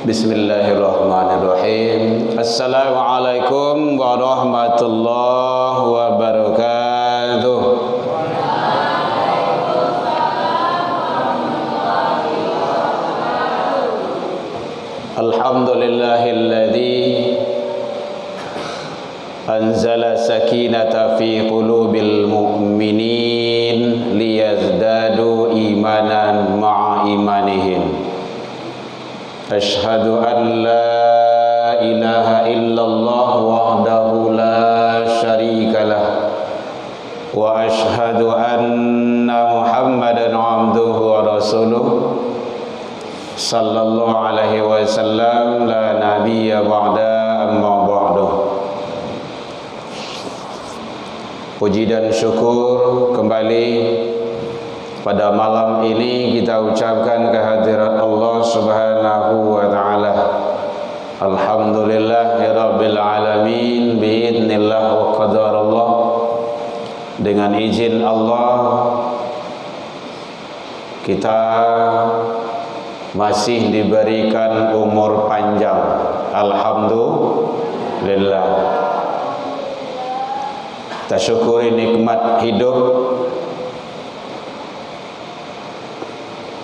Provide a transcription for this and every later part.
Bismillahirrahmanirrahim. Assalamualaikum warahmatullahi wabarakatuh. Alhamdulillahilladzi anzala sakinata fi qulubil mu'minin liyazdadu imanan ma'a imanihim. Ashhadu an la ilaha illallah wahdahu la syarikalah wa ashhadu anna Muhammadan abduhu wa rasuluh sallallahu alaihi wasallam la nabiyya ba'da amma ba'du. Puji dan syukur kembali pada malam ini kita ucapkan kehadirat Allah Subhanahu wa taala. Alhamdulillahirabbil alamin biidznillah wa qadarullah. Dengan izin Allah kita masih diberikan umur panjang. Alhamdulillah. Kita syukuri nikmat hidup,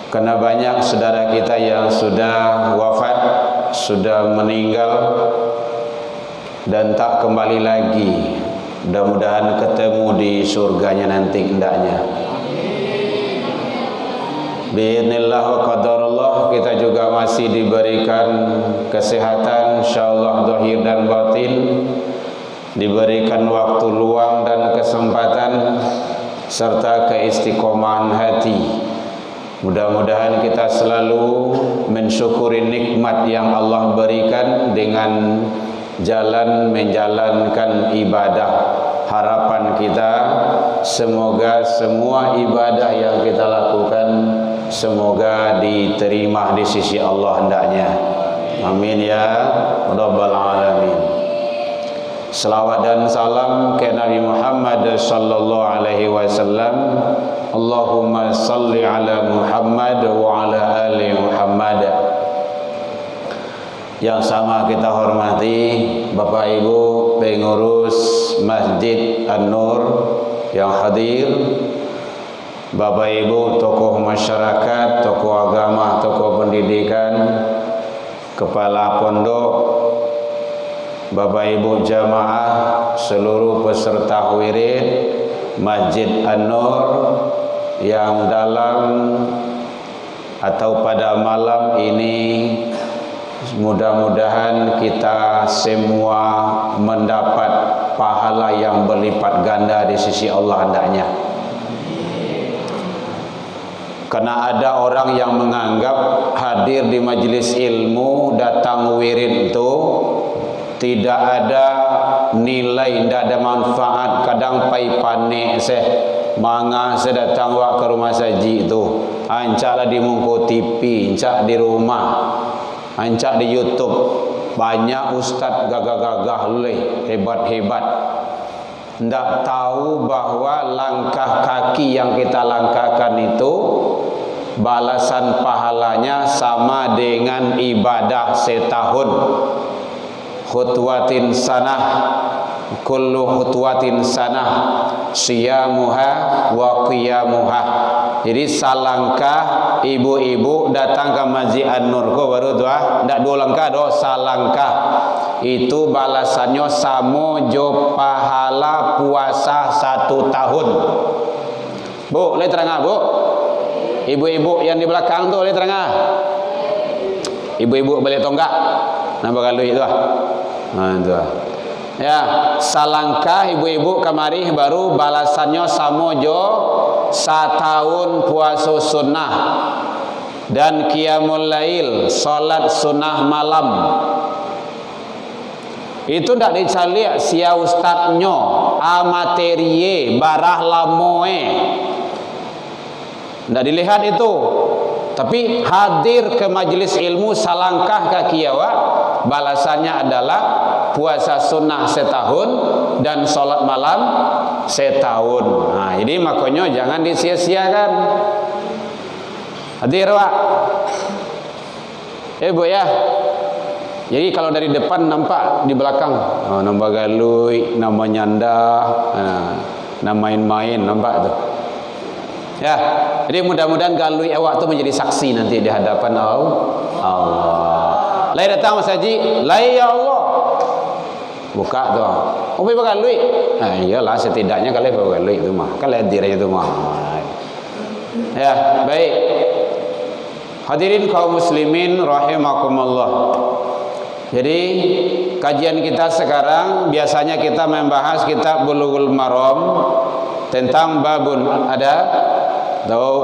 karena banyak saudara kita yang sudah wafat, sudah meninggal dan tak kembali lagi. Mudah-mudahan ketemu di surganya nanti hendaknya. Biidznillah wa qadarullah. Kita juga masih diberikan kesehatan insyaallah zahir dan batin, diberikan waktu luang dan kesempatan serta keistiqomahan hati. Mudah-mudahan kita selalu mensyukuri nikmat yang Allah berikan dengan jalan menjalankan ibadah. Harapan kita semoga semua ibadah yang kita lakukan semoga diterima di sisi Allah hendaknya. Amin ya rabbal alamin. Salawat dan salam ke Nabi Muhammad sallallahu alaihi wasallam. Allahumma salli ala Muhammad wa ala ali Muhammad. Yang sama kita hormati Bapak Ibu pengurus Masjid An-Nur yang hadir, Bapak Ibu tokoh masyarakat, tokoh agama, tokoh pendidikan, kepala pondok, Bapak Ibu jamaah, seluruh peserta wirid Masjid An-Nur yang dalam atau pada malam ini mudah-mudahan kita semua mendapat pahala yang berlipat ganda di sisi Allah hendaknya. Karena ada orang yang menganggap hadir di majelis ilmu, datang wirid itu tidak ada nilai, tidak ada manfaat. Kadang pai panik manga saya datang ke rumah saji itu, ancaklah di muka TV, ancak di rumah, ancak di YouTube. Banyak ustaz gagah-gagah leh, hebat-hebat, tidak tahu bahwa langkah kaki yang kita langkahkan itu balasan pahalanya sama dengan ibadah setahun. Khutwatin sanah, kullu khutwatin sanah, siyamuha wa qiyamuha. Jadi salangkah ibu-ibu datang ke Masjid An-Nur ko baru doa, ndak dua langkah do salangkah. Itu balasannya samo jo pahala puasa 1 tahun. Bu, boleh terang Bu? Ibu-ibu yang di belakang tu boleh terang. Ibu-ibu boleh tonggak. Nampak kalau itu itu. Ya, salangkah ibu-ibu kamari baru balasannya samo jo 1 tahun puasa sunnah dan qiyamul lail, salat sunnah malam. Itu ndak dicaliak sia ustadnya, materie barah lamoe. Ndak dilihat itu. Tapi hadir ke majelis ilmu salangkah kaki awak, balasannya adalah puasa sunnah setahun dan sholat malam setahun. Nah, jadi makanya jangan disia-siakan. Hadir Pak. Bu ya. Jadi kalau dari depan nampak, di belakang nama galui, nama nyandah, nama main-main, nampak tuh. Ya, jadi mudah-mudahan galui awak tu menjadi saksi nanti di hadapan Allah. Lai datang Mas Haji, lai ya Allah. Buka tu. Oh, pergi galui. Iyalah setidaknya kali pergi galui tu mah. Kan hadir aja tu mah. Ya, baik. Hadirin kaum muslimin rahimakumullah. Jadi kajian kita sekarang biasanya kita membahas kitab Bulughul Maram tentang babun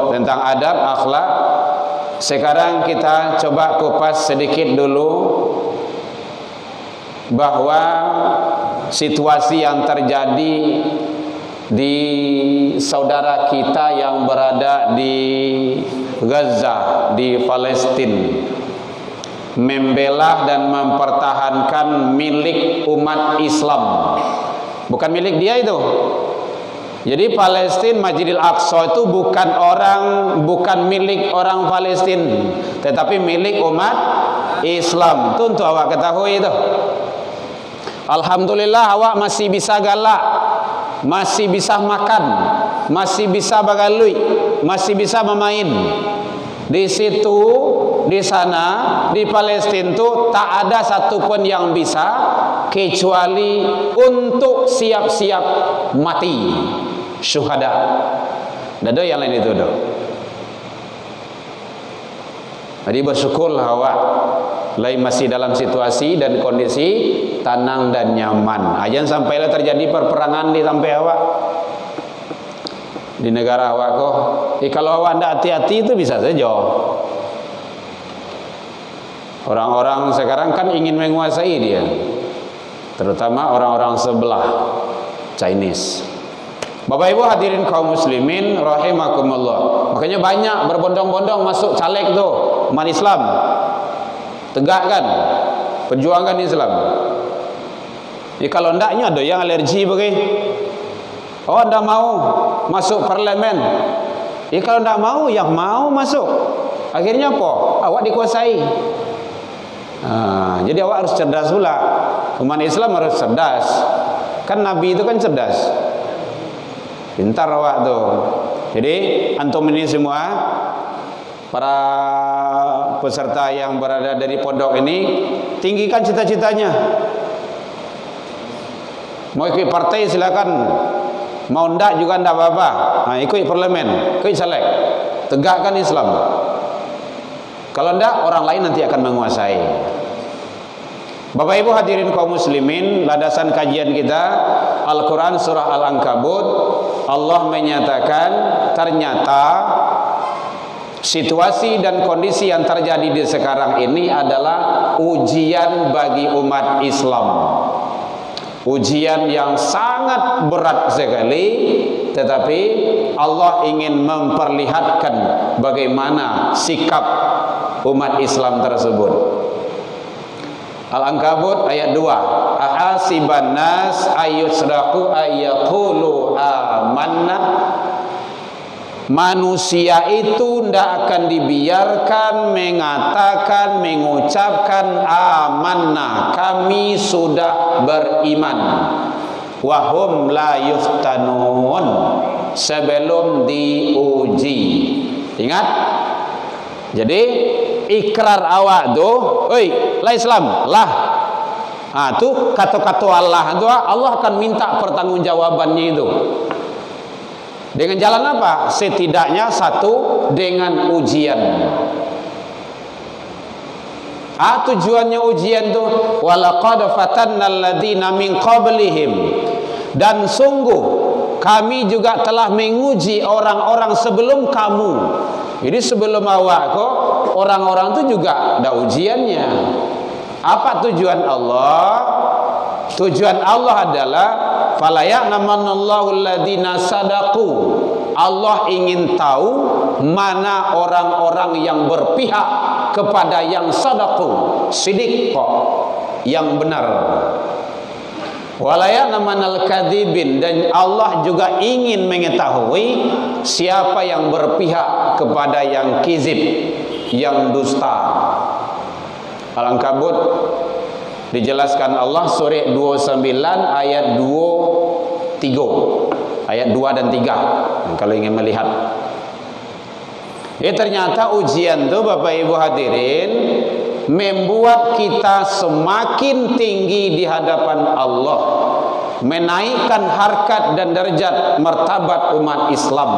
tentang adab akhlak. Sekarang kita coba kupas sedikit dulu bahwa situasi yang terjadi di saudara kita yang berada di Gaza, di Palestina, membela dan mempertahankan milik umat Islam, bukan milik dia itu. Jadi Palestina, Masjidil Aqsa itu bukan milik orang Palestina, tetapi milik umat Islam. Itu untuk awak ketahui itu. Alhamdulillah awak masih bisa galak, masih bisa makan, masih bisa bagalui, masih bisa bermain. Di situ, di sana, di Palestina itu tak ada satupun yang bisa kecuali untuk siap-siap mati, syuhada. Tidak ada yang lain itu dah. Jadi bersyukurlah awak lain masih dalam situasi dan kondisi tenang dan nyaman. Jangan sampailah terjadi perperangan di sampai awak di negara awak kok. Kalau awak tidak hati-hati itu bisa saja. Orang-orang sekarang kan ingin menguasai dia, terutama orang-orang sebelah Chinese. Bapak Ibu hadirin kaum muslimin rahimakumullah. Makanya banyak berbondong-bondong masuk caleg tuh umat Islam. Tegakkan, perjuangkan Islam. Kalau ndaknya ada yang alergi bagi. Oh, ndak mau masuk parlemen. Kalau ndak mau, yang mau masuk. Akhirnya apa? Awak dikuasai. Jadi awak harus cerdas pula. Umat Islam harus cerdas. Kan Nabi itu kan cerdas. Pintar awak tuh. Jadi antum ini semua, para peserta yang berada dari pondok ini, tinggikan cita-citanya. Mau ikut partai silakan. Mau ndak juga ndak apa-apa. Ikut parlemen, ikut caleg. Tegakkan Islam. Kalau ndak, orang lain nanti akan menguasai. Bapak Ibu hadirin kaum muslimin, landasan kajian kita Al-Quran surah Al-Ankabut. Allah menyatakan ternyata situasi dan kondisi yang terjadi di sekarang ini adalah ujian bagi umat Islam. Ujian yang sangat berat sekali, tetapi Allah ingin memperlihatkan bagaimana sikap umat Islam tersebut. Al-Ankabut ayat 2. Ahasiban nas ayyusraku ayyaqulu amanna. Manusia itu tidak akan dibiarkan mengatakan, mengucapkan amanna, kami sudah beriman. Wahum la yuftanun, sebelum diuji. Ingat? Jadi ikrar awak tu, oi, la Islam, lah. Tu kata-kata Allah tu, Allah akan minta pertanggungjawabannya itu. Dengan jalan apa? Setidaknya satu, dengan ujian. Tujuannya ujian tu, walaqad fatannal ladzina min qablihim, dan sungguh kami juga telah menguji orang-orang sebelum kamu. Jadi sebelum awak kok, orang-orang itu juga ada ujiannya. Apa tujuan Allah? Tujuan Allah adalah falaya'lamanallahu alladzina sadaqu. Allah ingin tahu mana orang-orang yang berpihak kepada yang sadaqu, sidik kok, yang benar. Walaya'lamanal kadzibin, dan Allah juga ingin mengetahui siapa yang berpihak kepada yang kizib, yang dusta. Al-Ankabut Dijelaskan Allah surah 29 ayat 23. Ayat 2 dan 3. Kalau ingin melihat. Ternyata ujian tuh Bapak Ibu hadirin membuat kita semakin tinggi di hadapan Allah, menaikkan harkat dan derajat martabat umat Islam.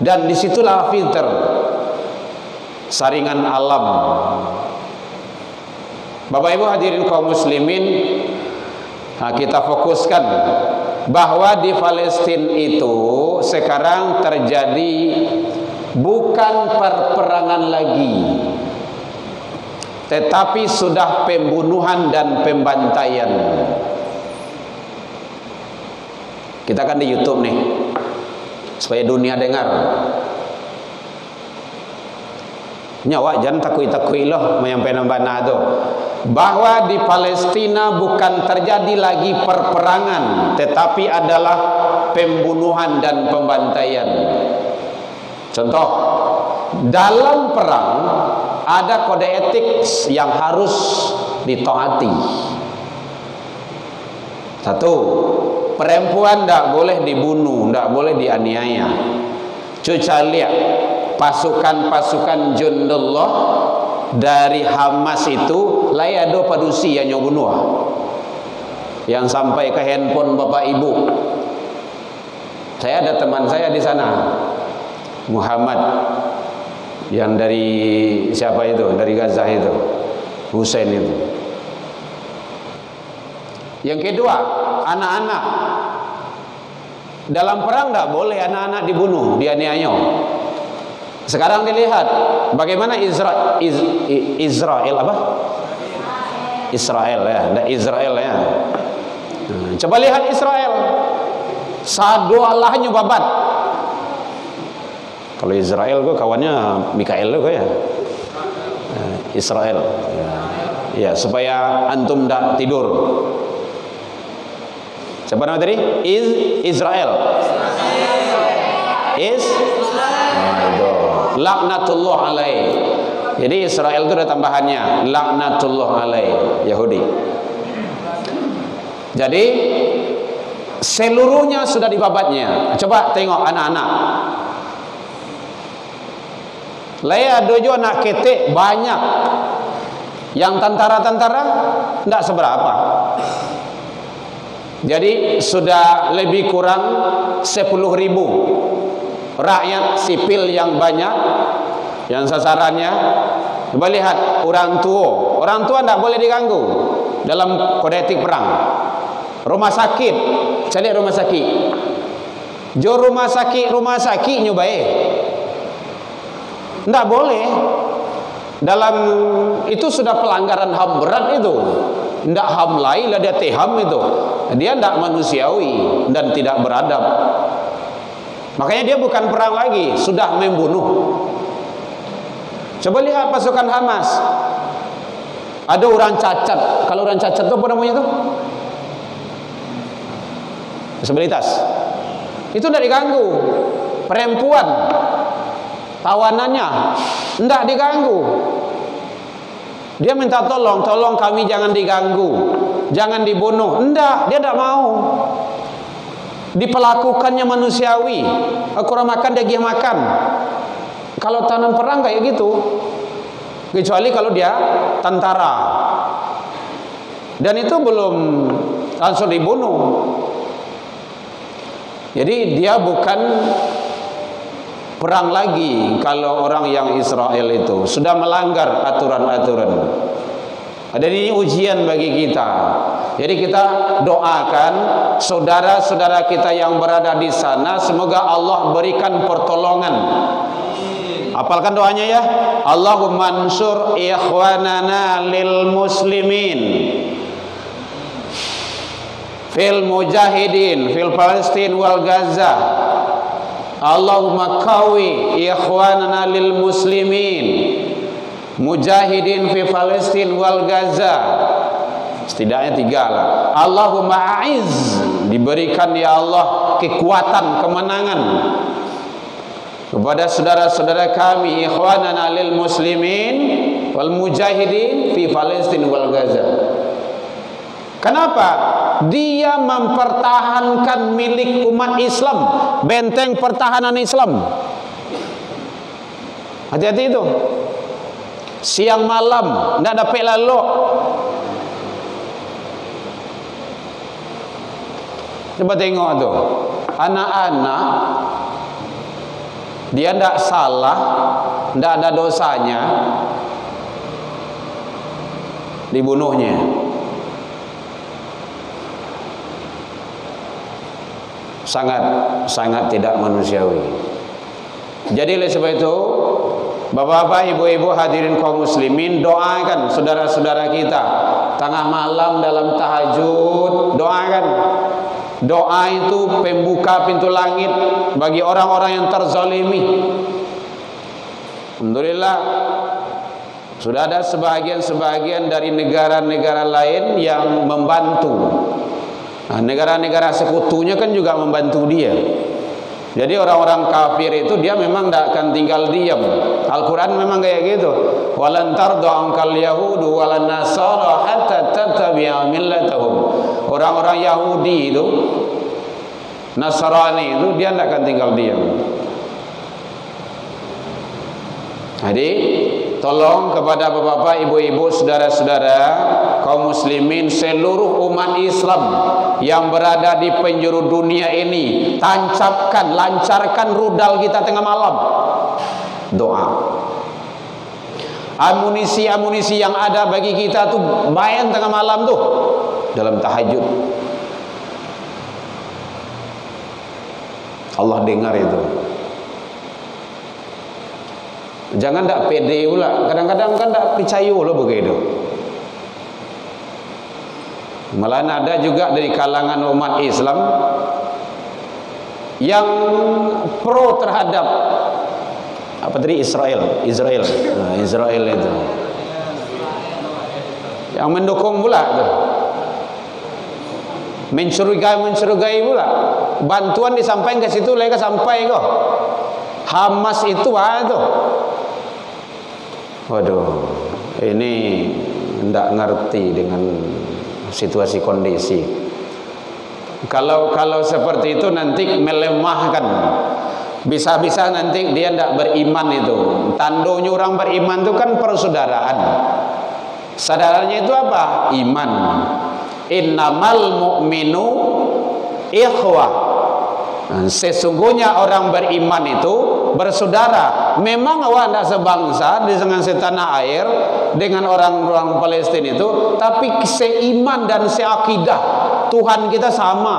Dan disitulah filter saringan alam. Bapak Ibu hadirin kaum muslimin, kita fokuskan bahwa di Palestina itu sekarang terjadi bukan perperangan lagi, tetapi sudah pembunuhan dan pembantaian. Kita kan di YouTube nih, supaya dunia dengar. Nyawa jangan takui-takui loh menyampaikan bana itu, bahwa di Palestina bukan terjadi lagi perperangan, tetapi adalah pembunuhan dan pembantaian. Contoh, dalam perang ada kode etik yang harus ditaati. Satu, perempuan tidak boleh dibunuh, tidak boleh dianiaya. Cuca lihat pasukan-pasukan Jundullah dari Hamas itu layado padusi yang bunuh, yang sampai ke handphone bapak ibu. Saya ada teman saya di sana, Muhammad, yang dari siapa itu, dari Gaza itu, Hussein itu. Yang kedua, anak-anak. Dalam perang tidak boleh anak-anak dibunuh, dianiaya. Sekarang dilihat bagaimana Israel apa? Israel ya, Israel ya. Coba lihat Israel. Sadu Allahnya babat. Kalau Israel gue kawannya Mikael gue ya. Israel. Ya, supaya antum tidak tidur. Siapa nama tadi? Israel. Laknatullah alaih. Jadi Israel itu ada tambahannya, laknatullah alaih, Yahudi. Jadi seluruhnya sudah dibabatnya. Coba tengok anak-anak. Laya dojo anak ketek banyak. Yang tentara-tentara tidak seberapa. Jadi sudah lebih kurang 10.000 rakyat sipil yang banyak, yang sasarannya. Coba lihat orang tua tidak boleh diganggu dalam kode etik perang. Rumah sakit, cari rumah sakit. Jo rumah sakit nyobain. Tidak boleh. Dalam itu sudah pelanggaran HAM berat itu. Tidak HAM lain lah, dia teham itu. Dia tidak manusiawi dan tidak beradab. Makanya dia bukan perang lagi, sudah membunuh. Coba lihat pasukan Hamas. Ada orang cacat. Kalau orang cacat itu apa namanya itu? Disabilitas. Itu tidak diganggu. Perempuan, tawanannya tidak diganggu. Dia minta tolong kami jangan diganggu, jangan dibunuh. Tidak, dia tidak mau. Diperlakukannya manusiawi. Kurang makan dia gih makan. Kalau tahanan perang kayak gitu, kecuali kalau dia tentara, dan itu belum langsung dibunuh. Jadi dia bukan perang lagi. Kalau orang yang Israel itu sudah melanggar aturan-aturan. Ada ini ujian bagi kita. Jadi kita doakan saudara-saudara kita yang berada di sana, semoga Allah berikan pertolongan. Apalkan doanya ya. Allahumma ansur ikhwanana lil muslimin fil mujahidin fil Palestin wal Gaza. Allahumma qawi ikhwanana lil muslimin mujahidin fi Palestin wal Gaza. Setidaknya 3 lah. Allahumma aiz, diberikan ya Allah kekuatan, kemenangan kepada saudara-saudara kami ikhwanana lil muslimin wal mujahidin fi Palestin wal Gaza. Kenapa? Dia mempertahankan milik umat Islam, benteng pertahanan Islam. Hati-hati itu. Siang malam tidak dapat lalu. Coba tengok tu, anak-anak dia tidak salah, tidak ada dosanya, dibunuhnya. Sangat tidak manusiawi. Jadi oleh sebab itu, bapak-bapak, ibu-ibu, hadirin kaum muslimin, doakan saudara-saudara kita tengah malam dalam tahajud, doakan. Doa itu pembuka pintu langit bagi orang-orang yang terzalimi. Alhamdulillah, sudah ada sebahagian dari negara-negara lain yang membantu. Nah, negara-negara sekutunya kan juga membantu dia. Jadi orang-orang kafir itu dia memang tidak akan tinggal diam. Al-Quran memang kayak gitu. Walan tarda ankal yahudu walan nasara hatta tattabi'a millatahum. Orang-orang Yahudi itu, Nasrani itu dia tidak akan tinggal diam. Jadi tolong kepada bapak-bapak, ibu-ibu, saudara-saudara kaum muslimin seluruh umat Islam yang berada di penjuru dunia ini, tancapkan, lancarkan rudal kita tengah malam. Doa. Amunisi-amunisi yang ada bagi kita tuh main tengah malam tuh dalam tahajud. Allah dengar itu. Jangan tak pede pula. Kadang-kadang kan tak percaya loh begitu. Malah ada juga dari kalangan umat Islam yang pro terhadap apa tadi Israel. Nah, Israel itu yang mendukung pula tuh. Mencurigai pula. Bantuan disampaikan ke situ, mereka sampai kok. Hamas itu tuh. Waduh, ini tidak ngerti dengan situasi kondisi. Kalau seperti itu nanti melemahkan. Bisa-bisa nanti dia tidak beriman itu. Tandanya orang beriman itu kan persaudaraan. Saudaranya itu apa? Iman. Innamal mu'minu ikhwah. Sesungguhnya orang beriman itu bersaudara. Memang awak tidak sebangsa dengan setanah air, dengan orang-orang Palestina itu, tapi seiman dan seakidah. Tuhan kita sama.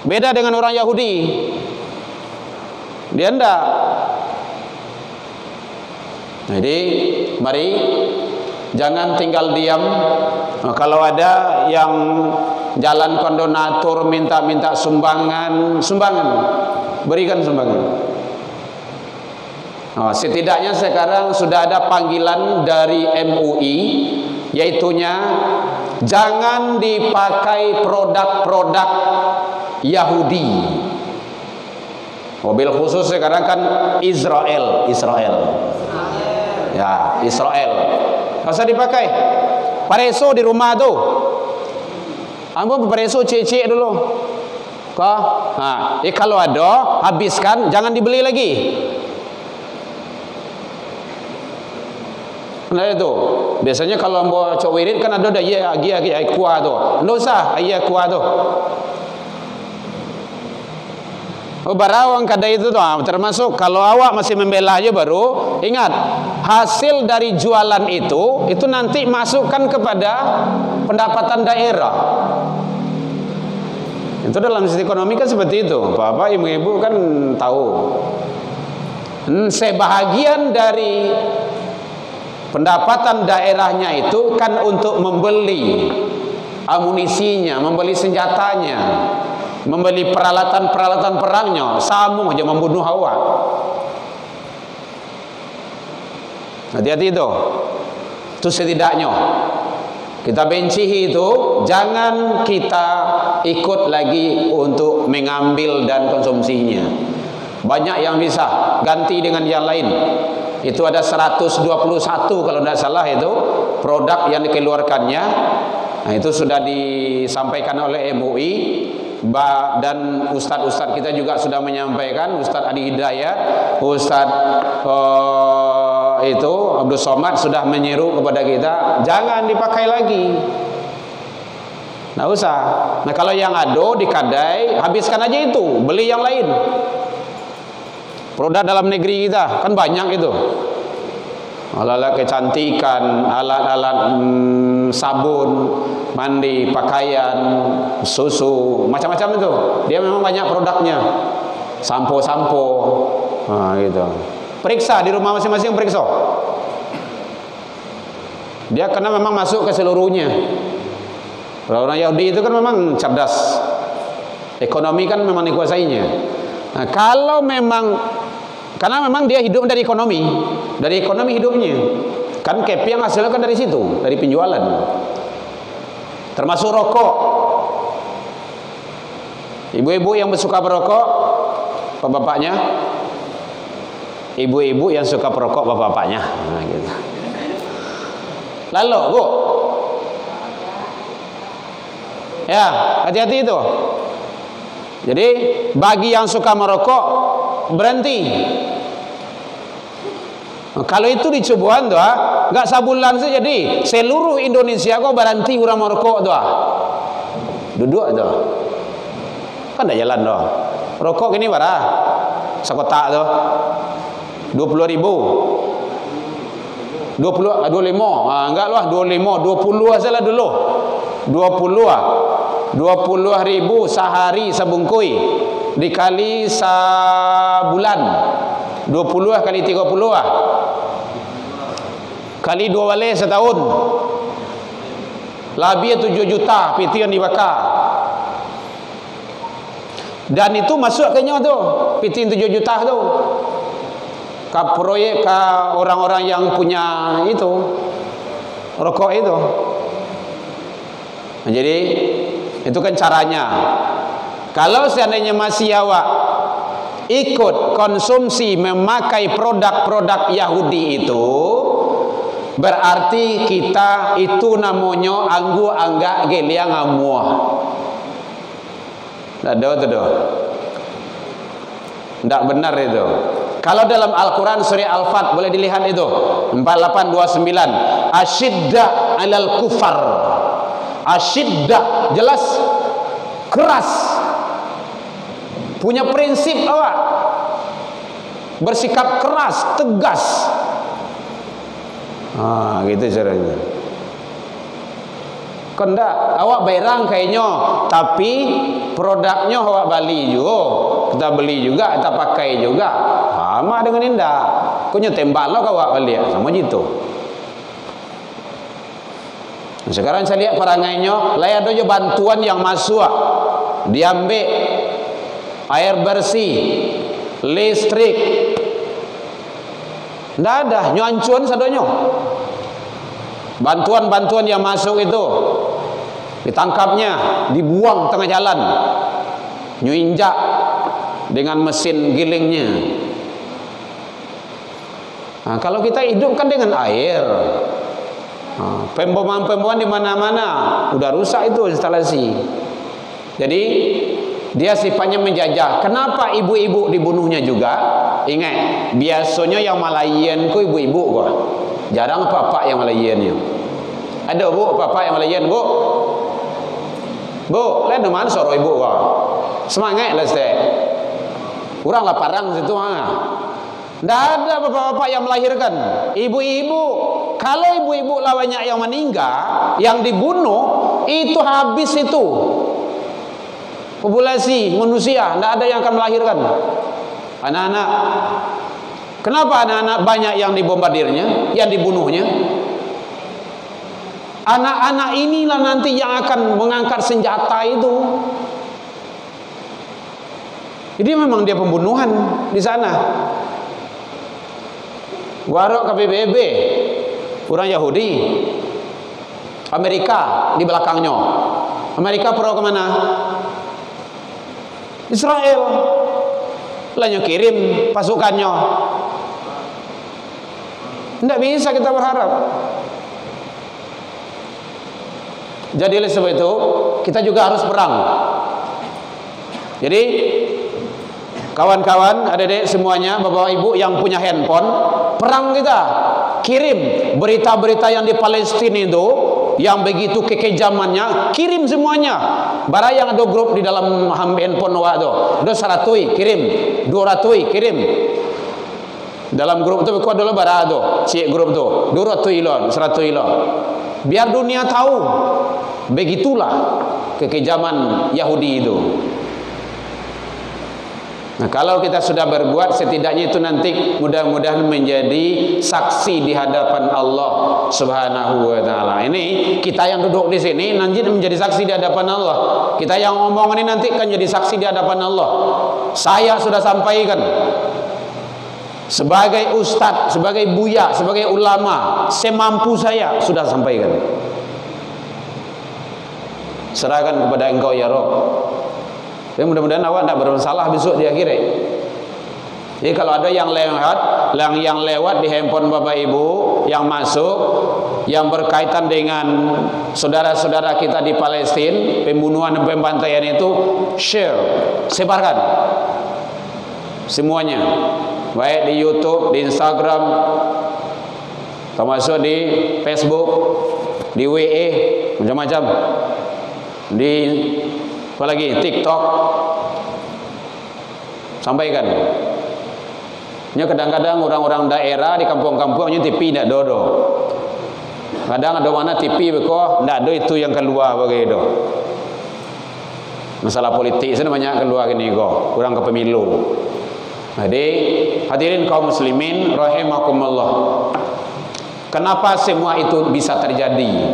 Beda dengan orang Yahudi. Dia tidak. Jadi mari jangan tinggal diam. Kalau ada yang jalan kondonatur minta sumbangan, berikan sumbangan. Setidaknya sekarang sudah ada panggilan dari MUI, yaitunya jangan dipakai produk-produk Yahudi. Mobil khusus sekarang kan Israel. Ya, Israel. Nggak usah dipakai. Pareso di rumah tuh. Ambo pareso cecek dulu. Kok? Kalau ada habiskan, jangan dibeli lagi. Nah itu. Biasanya kalau ambo cok wirid kan ada ya kuah tuh. Nggak usah kuah tuh. Barawang kada itu tuh, termasuk kalau awak masih membela aja baru ingat hasil dari jualan itu nanti masukkan kepada pendapatan daerah. Itu dalam sisi ekonomi kan seperti itu. Bapak ibu-ibu kan tahu. Sebahagian dari pendapatan daerahnya itu kan untuk membeli amunisinya, membeli senjatanya, membeli peralatan perangnya, sama aja membunuh awak. Hati-hati itu. Itu setidaknya kita benci itu, jangan kita ikut lagi untuk mengambil dan konsumsinya. Banyak yang bisa ganti dengan yang lain. Itu ada 121 kalau tidak salah itu produk yang dikeluarkannya. Nah, itu sudah disampaikan oleh MUI dan ustadz-ustadz kita juga sudah menyampaikan. Ustadz Adi Hidayat, Ustadz itu Abdul Somad sudah menyeru kepada kita, jangan dipakai lagi. Nggak usah. Nah, kalau yang ado di kadai, habiskan aja itu, beli yang lain. Produk dalam negeri kita kan banyak itu. Alat-alat kecantikan, alat-alat sabun, mandi, pakaian, susu, macam-macam itu. Dia memang banyak produknya. Sampo-sampo. Nah, gitu. Periksa di rumah masing-masing, periksa. Dia karena memang masuk ke seluruhnya. Orang Yahudi itu kan memang cerdas. Ekonomi kan memang dikuasainya. Nah, kalau memang karena memang dia hidup dari ekonomi hidupnya. Kan KP yang hasilnya kan dari situ, dari penjualan. Termasuk rokok. Ibu-ibu yang suka berokok, bapak-bapaknya. Ibu-ibu yang suka perokok, bapak-bapaknya. Nah, gitu. Lalu, Bu. Ya, hati-hati itu. Jadi, bagi yang suka merokok, berhenti. Kalau itu dicobuan tuh, nggak sabulan saja jadi seluruh Indonesia kok berhenti orang merokok tuh. Duduk tuh. Kan dah jalan tuh. Rokok ini berapa? Sekotak tuh. 20.000. 25. Enggak lah 25, 20 aja lah dulu. 20.000 sehari sebungkui dikali sebulan 20 kali 30 kali 2 balik setahun lebih 7 juta piti yang dibakar, dan itu masuk kayaknya tuh piti 7 juta tuh ke proyek ke orang-orang yang punya itu rokok itu. Nah, jadi itu kan caranya. Kalau seandainya masih awak ikut konsumsi memakai produk-produk Yahudi itu, berarti kita itu namanya anggu anggak geliang amuah. Tidak benar itu. Kalau dalam Al-Quran surah Al-Fat boleh dilihat itu 4829, asyidda alal kufar. Asyidda jelas keras, punya prinsip awak, bersikap keras, tegas. Gitu caranya. Kendak awak bayrang kayaknya, tapi produknya awak beli juga, kita beli juga, kita pakai juga, sama dengan indah. Kunya tembak lo awak beli, sama gitu. Sekarang saya lihat perangainya, lah ada je bantuan yang masuk, diambil air bersih, listrik, tidak ada, nyuancuan sadonyo. Bantuan-bantuan yang masuk itu ditangkapnya, dibuang tengah jalan, nyuinjak dengan mesin gilingnya. Nah, kalau kita hidupkan dengan air, pemboman-pemboman di mana-mana udah rusak itu instalasi. Jadi dia sifatnya menjajah. Kenapa ibu-ibu dibunuhnya juga? Ingat, biasanya yang Malayan ku ibu-ibu kok. Jarang bapak yang Malayannya. Ada bu, bapak yang Malayan bu. Bu, lain mana suruh ibu kok. Semangat lah sih. Kurang lah parang situ Tidak ada bapak-bapak yang melahirkan. Ibu-ibu. Kalau ibu-ibu lah banyak yang meninggal, yang dibunuh, itu habis itu populasi manusia. Tidak ada yang akan melahirkan anak-anak. Kenapa anak-anak banyak yang dibombardirnya, yang dibunuhnya? Anak-anak inilah nanti yang akan mengangkat senjata itu. Jadi memang dia pembunuhan di sana. Warok ke PBB, orang Yahudi, Amerika di belakangnya. Amerika pro kemana? Israel. Lainnya kirim pasukannya. Tidak bisa kita berharap. Jadi oleh sebab itu kita juga harus perang. Jadi kawan-kawan, adik-adik semuanya, bapak ibu yang punya handphone, perang kita. Kirim berita-berita yang di Palestina itu, yang begitu kekejamannya, kirim semuanya. Bara yang ada grup di dalam handphone wa tu. Do 100 kirim, 200 kirim. Dalam grup tu kau dulu bara tu, cik grup tu. 200 ilo, 100 ilo. Biar dunia tahu. Begitulah kekejaman Yahudi itu. Nah, kalau kita sudah berbuat, setidaknya itu nanti mudah-mudahan menjadi saksi di hadapan Allah Subhanahu wa taala. Ini kita yang duduk di sini nanti menjadi saksi di hadapan Allah. Kita yang ngomong ini nanti akan jadi saksi di hadapan Allah. Saya sudah sampaikan sebagai ustadz, sebagai buya, sebagai ulama, semampu saya sudah sampaikan. Serahkan kepada engkau ya Rabb. Ya, mudah-mudahan awak tidak bermasalah besok di akhirat. Jadi kalau ada yang lewat di handphone bapak ibu yang masuk, yang berkaitan dengan saudara-saudara kita di Palestina, pembunuhan dan pembantaian itu, share, sebarkan semuanya, baik di YouTube, di Instagram, termasuk di Facebook, di WA, macam-macam, di apalagi TikTok, sampaikan. Nya kadang-kadang orang-orang daerah di kampung-kampungnya TV tidak dodo. Kadang ada mana TV beko tidak do itu yang keluar begitu. Masalah politik sana banyak keluar gini kok, kurang ke pemilu. Jadi hadirin kaum muslimin rahimakumullah. Kenapa semua itu bisa terjadi?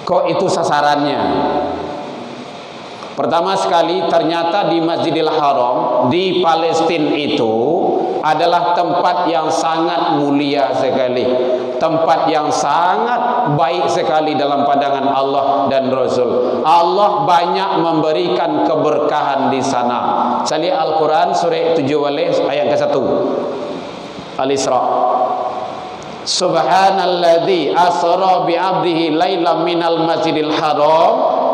Kok itu sasarannya? Pertama sekali, ternyata di Masjidil Haram di Palestina itu adalah tempat yang sangat mulia sekali, tempat yang sangat baik sekali dalam pandangan Allah dan Rasul. Allah banyak memberikan keberkahan di sana. Saya lihat Al-Quran surah 7 ayat ke-1 Al-Isra. Subhanalladzi asra bi 'abdihi lailan minal masjidil haram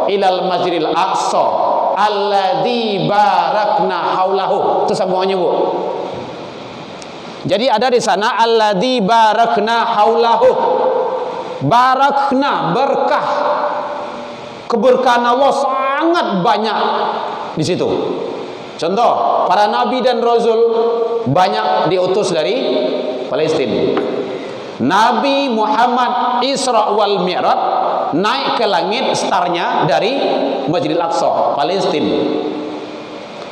ilal masjidil aqsa alladzi barakna haulahu. Itu semuanya, Bu. Jadi ada di sana alladzi barakna haulahu. Barakna, berkah. Keberkahan Allah sangat banyak di situ. Contoh, para nabi dan rasul banyak diutus dari Palestina. Nabi Muhammad Isra wal Mi'raj naik ke langit startnya dari Masjidil Aqsa, Palestina.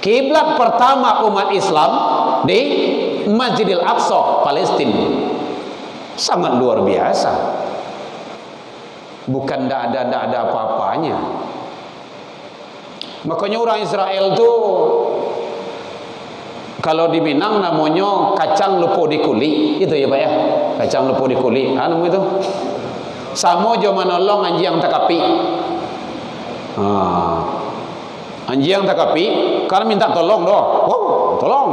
Kiblat pertama umat Islam di Masjidil Aqsa, Palestina. Sangat luar biasa. Bukan tidak ada apa-apanya. Makanya orang Israel tu kalau di Minang namanya kacang lupo di kulit, itu ya Pak ya, kacang lupo di kulit, anu itu. Samo jo menolong anjing takapi. Anjing takapi, karena minta tolong doh. Oh, tolong.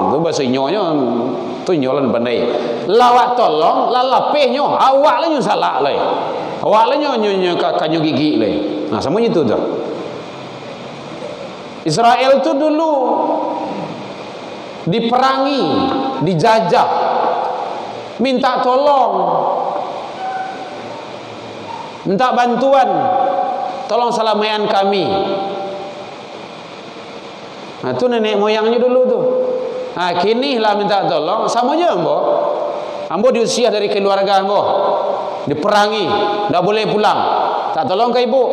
Itu bahasa nyonya, tu nyolan pandai. Lawak tolong, lalapeh nyo, awak lah nyo salah lah. Awak lah nyo kanyo gigi lah. Nah, semuanya itu tuh. Israel tu dulu diperangi, dijajah, minta tolong, minta bantuan, tolong salamaian kami. Nah, itu nenek moyangnya dulu tuh. Nah, kini lah minta tolong, sama aja ambo diusir dari keluarga ambo, diperangi, tidak boleh pulang, tak tolong ke ibu.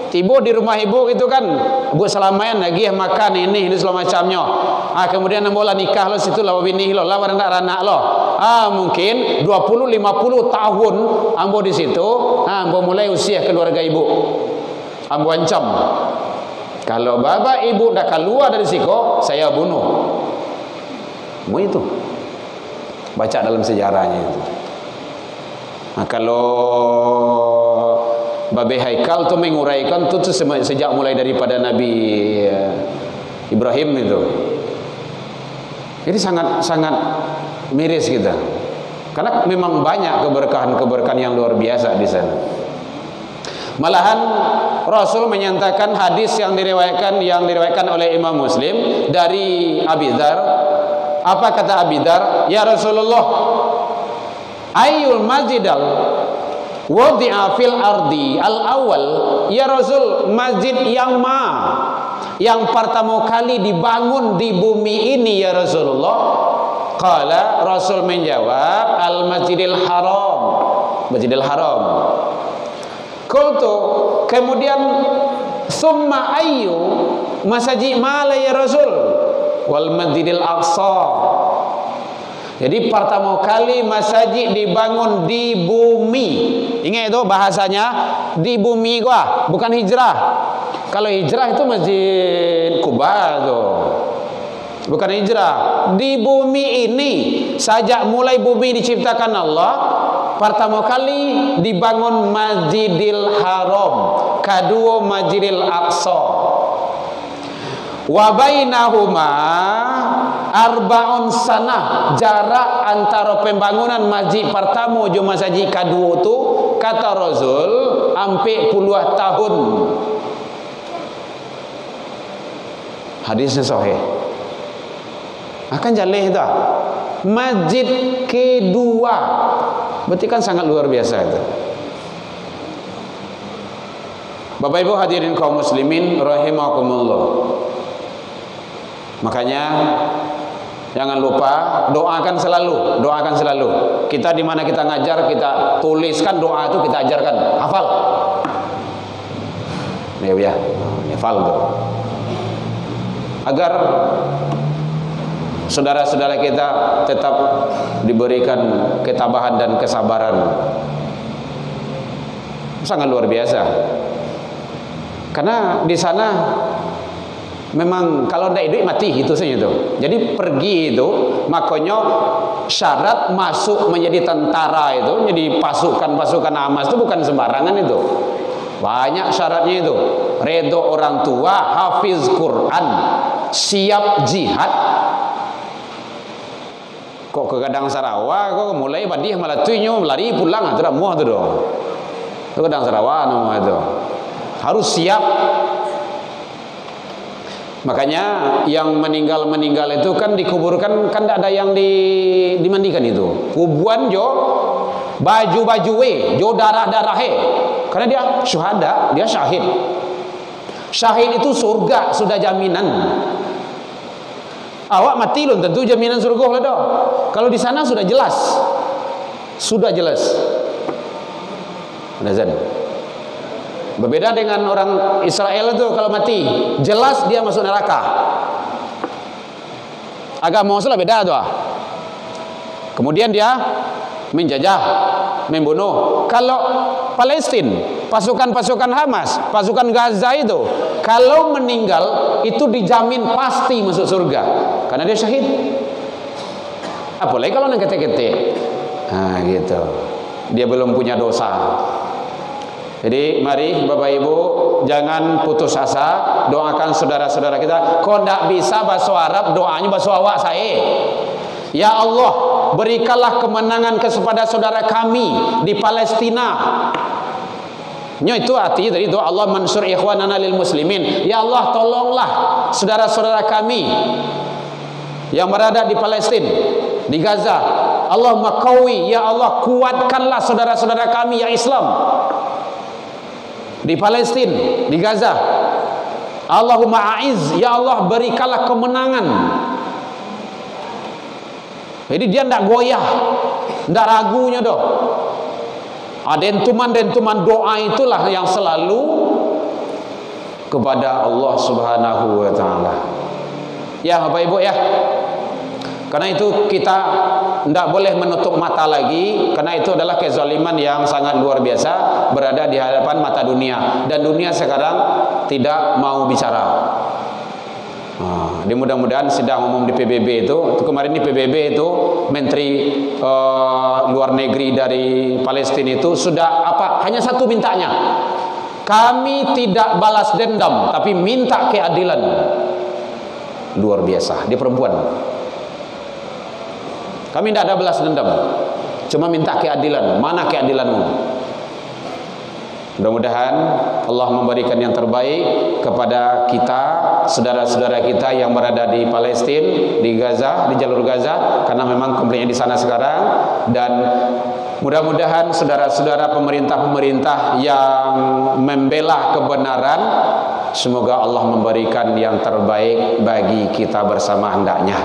Tiba di rumah ibu itu kan, ibu salamaian lagi makan ini segala macamnya. Kemudian ambo lah nikah lo situ lah bini lo, lah anak lo. Mungkin 20-50 tahun ambo di situ, ambo mulai usia keluarga ibu. Ambo ancam, kalau bapak ibu dah keluar dari siko, saya bunuh. Mau itu baca dalam sejarahnya itu. Nah, kalau Babe Haikal tu menguraikan tu sejak mulai daripada Nabi Ibrahim itu. Jadi sangat miris kita. Karena memang banyak keberkahan-keberkahan yang luar biasa di sana. Malahan Rasul menyatakan hadis yang diriwayatkan oleh Imam Muslim dari Abi Dzar. Apa kata Abi Dzar? Ya Rasulullah, ayyul masjidal wadi'a fil ardi al-awwal. Ya Rasul, masjid yang yang pertama kali dibangun di bumi ini ya Rasulullah? Qala, Rasul menjawab, al-Masjidil Haram. Masjidil Haram. Qultu, kemudian summa ayyu masajid mala ya Rasul? Wal Masjidil Aqsa. Jadi pertama kali masjid dibangun di bumi. Ingat itu bahasanya di bumi gua, bukan hijrah. Kalau hijrah itu Masjid Kuba tuh. Bukan hijrah. Di bumi ini, sejak mulai bumi diciptakan Allah, pertama kali dibangun Masjidil Haram, kedua Masjidil Aqsa. Wa bainahuma arba'un sanah, jarak antara pembangunan masjid pertama dan masjid kedua tu kata Rasul hampir puluh tahun. Hadisnya sahih. Akan jaleh dah. Masjid kedua berarti kan sangat luar biasa itu. Bapak Ibu hadirin kaum muslimin rahimakumullah. Makanya jangan lupa doakan selalu. Kita di mana kita ngajar, kita tuliskan doa itu, kita ajarkan, hafal. Ya, hafal tuh. Agar saudara-saudara kita tetap diberikan ketabahan dan kesabaran. Sangat luar biasa. Karena di sana memang kalau tidak hidup mati itu saja itu. Jadi pergi itu makanya syarat masuk menjadi tentara itu, menjadi pasukan Hamas itu bukan sembarangan itu. Banyak syaratnya itu. Redha orang tua, hafiz Quran, siap jihad. Kok ke Gadang Sarawak kok mulai badih malah tuinyo lari pulang atuh muah tu dong. Itu Gadang Sarawak nama itu. Harus siap. Makanya yang meninggal itu kan dikuburkan kan tidak ada yang dimandikan itu. Kuburan jo baju jo darah karena dia syuhada, dia syahid. Syahid itu surga sudah jaminan. Awak mati loh tentu jaminan surga lah dah. Kalau di sana sudah jelas. Azan. Berbeda dengan orang Israel itu kalau mati jelas dia masuk neraka. Agama Muslim beda tuh. Kemudian dia menjajah, membunuh. Kalau Palestina, pasukan Hamas, pasukan Gaza itu kalau meninggal itu dijamin pasti masuk surga karena dia syahid. Apalagi kalau nang ketek-ketek. Nah gitu. Dia belum punya dosa. Jadi mari Bapak Ibu jangan putus asa, doakan saudara-saudara kita. Kok tidak bisa bahasa Arab, doanya bahasa awak saya. Ya Allah, berikanlah kemenangan kepada saudara kami di Palestina. Itu arti dari doa Allah mansur ikhwanana lil muslimin. Ya Allah, tolonglah saudara-saudara kami yang berada di Palestina, di Gaza. Allahumma qawi, ya Allah kuatkanlah saudara-saudara kami yang Islam di Palestina, di Gaza. Allahumma aiz, ya Allah berikanlah kemenangan. Jadi dia tidak goyah, tidak ragunya doh. Dentuman doa itulah yang selalu kepada Allah Subhanahu wa taala. Ya Bapak Ibu ya. Karena itu kita tidak boleh menutup mata lagi, karena itu adalah kezaliman yang sangat luar biasa berada di hadapan mata dunia, dan dunia sekarang tidak mau bicara. Mudah-mudahan sidang umum di PBB itu kemarin di PBB itu Menteri Luar Negeri dari Palestina itu sudah hanya satu mintanya, kami tidak balas dendam tapi minta keadilan. Luar biasa, dia perempuan. Kami tidak ada balas dendam, cuma minta keadilan. Mana keadilanmu? Mudah-mudahan Allah memberikan yang terbaik kepada kita, saudara-saudara kita yang berada di Palestina, di Gaza, di jalur Gaza, karena memang konfliknya di sana sekarang. Dan mudah-mudahan saudara-saudara pemerintah-pemerintah yang membela kebenaran, semoga Allah memberikan yang terbaik bagi kita bersama hendaknya.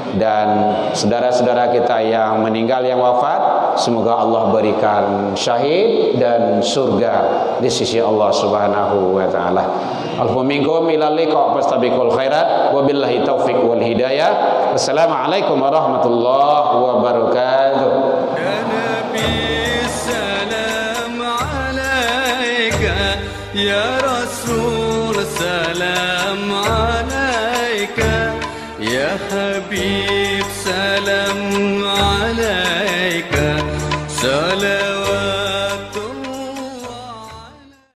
Dan saudara-saudara kita yang meninggal, yang wafat, semoga Allah berikan syahid dan surga di sisi Allah Subhanahu wa taala. Alfu minkum ila liqa fastabiqul khairat wabillahi taufiq wal hidayah. Wassalamualaikum warahmatullahi wabarakatuh.